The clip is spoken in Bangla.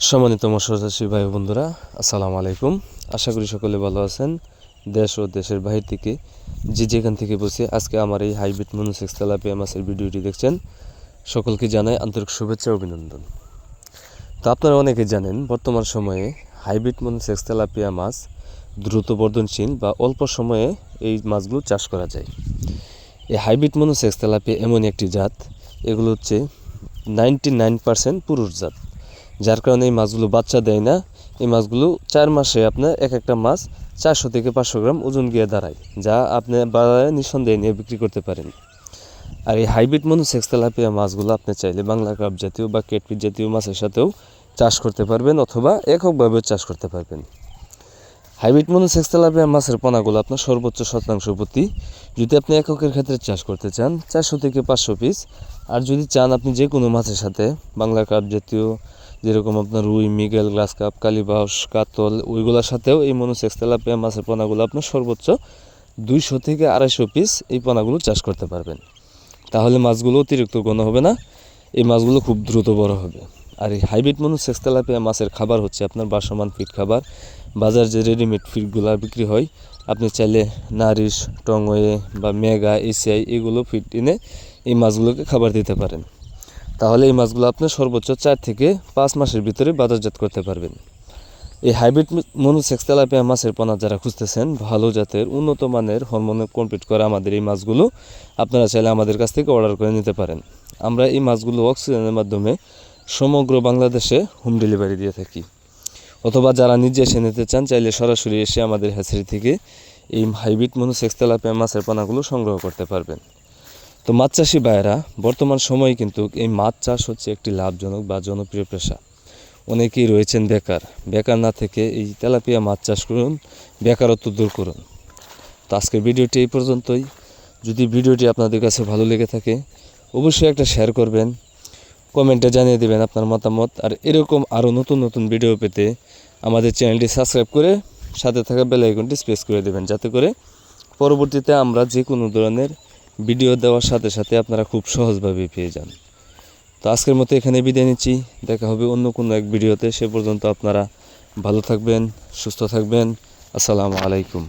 সম্মানিত মৎস্যচাষী ভাই বন্ধুরা, আসসালামু আলাইকুম। আশা করি সকলে ভালো আছেন। দেশ ও দেশের বাহির থেকে যে যেখান থেকে বসে আজকে আমার এই হাইব্রিড মনোসেক্স তেলাপিয়া মাছের ভিডিওটি দেখছেন, সকলকে জানাই আন্তরিক শুভেচ্ছা ও অভিনন্দন। তো আপনারা অনেকে জানেন, বর্তমান সময়ে হাইব্রিড মনোসেক্স তেলাপিয়া মাছ দ্রুত বর্ধনশীল বা অল্প সময়ে এই মাছগুলো চাষ করা যায়। এই হাইব্রিড মনোসেক্স তেলাপিয়া এমন একটি জাত, এগুলো হচ্ছে 99% পুরুষ জাত, যার কারণে এই মাছগুলো বাচ্চা দেয় না। এই মাছগুলো 4 মাসে আপনার এক একটা মাছ 400 থেকে 500 গ্রাম ওজন গিয়ে দাঁড়ায়, যা আপনি বাজারে নিঃসন্দেহে নিয়ে বিক্রি করতে পারেন। আর এই হাইব্রিড মনোসেক্স তেলাপিয়া মাছগুলো আপনি চাইলে বাংলা কাপ জাতীয় বা কেটফিট জাতীয় মাছের সাথেও চাষ করতে পারবেন, অথবা এককভাবেও চাষ করতে পারবেন। হাইব্রিড মনোসেক্স তেলাপিয়া মাছের পোনাগুলো আপনার সর্বোচ্চ শতাংশ প্রতি, যদি আপনি এককের ক্ষেত্রে চাষ করতে চান, 400 থেকে 500 পিস। আর যদি চান আপনি যে কোনো মাছের সাথে বাংলা কাপ জাতীয়, যেরকম আপনার রুই, মৃগেল, গ্লাস কাপ, কালীবাউস, কাতল, ওইগুলোর সাথেও এই মনোসেক্স তেলাপিয়া মাছের পোনাগুলো আপনার সর্বোচ্চ 200 থেকে 250 পিস এই পোনাগুলো চাষ করতে পারবেন। তাহলে মাছগুলো অতিরিক্ত ঘন হবে না, এই মাছগুলো খুব দ্রুত বড় হবে। আর এই হাইব্রিড মনোসেক্স তেলাপিয়া মাছের খাবার হচ্ছে আপনার বাসমান ফিড খাবার। বাজার যে রেডিমেড ফিডগুলো বিক্রি হয়, আপনি চাইলে নারিশ, টংওয়ে বা মেগা, এসিআই এগুলো ফিড এনে এই মাছগুলোকে খাবার দিতে পারেন। তাহলে এই মাছগুলো আপনি সর্বোচ্চ 4 থেকে 5 মাসের ভিতরে বাজারজাত করতে পারবেন। এই হাইব্রিড মনোসেক্স তেলাপিয়া মাছের পোনা যারা খুঁজতেছেন, ভালো জাতের উন্নত মানের হরমোনে কমপ্লিট করা আমাদের এই মাছগুলো আপনারা চাইলে আমাদের কাছ থেকে অর্ডার করে নিতে পারেন। আমরা এই মাছগুলো অক্সিজেনের মাধ্যমে সমগ্র বাংলাদেশে হোম ডেলিভারি দিয়ে থাকি, অথবা যারা নিজে এসে নিতে চান, চাইলে সরাসরি এসে আমাদের হ্যাচারি থেকে এই হাইব্রিড মনোসেক্স তেলাপিয়া মাছের পোনাগুলো সংগ্রহ করতে পারবেন। তো মাছ চাষি ভাইয়েরা, বর্তমান সময়ে কিন্তু এই মাছ চাষ হচ্ছে একটি লাভজনক বা জনপ্রিয় পেশা। অনেকেই রয়েছেন বেকার না থেকে এই তেলাপিয়া মাছ চাষ করুন, বেকারত্ব দূর করুন। তো আজকের ভিডিওটি এই পর্যন্তই। যদি ভিডিওটি আপনাদের কাছে ভালো লেগে থাকে, অবশ্যই একটা শেয়ার করবেন, কমেন্টে জানিয়ে দেবেন আপনার মতামত। আর এরকম আরও নতুন নতুন ভিডিও পেতে আমাদের চ্যানেলটি সাবস্ক্রাইব করে সাথে থাকা বেল আইকনটি প্রেস করে দেবেন, যাতে করে পরবর্তীতে আমরা যে কোনো ধরনের ভিডিও দেওয়ার সাথে সাথে আপনারা খুব সহজভাবে পেয়ে যান। তো আজকের মতো এখানে বিদায় নিচ্ছি। দেখা হবে অন্য কোনো এক ভিডিওতে। সে পর্যন্ত আপনারা ভালো থাকবেন, সুস্থ থাকবেন। আসসালামু আলাইকুম।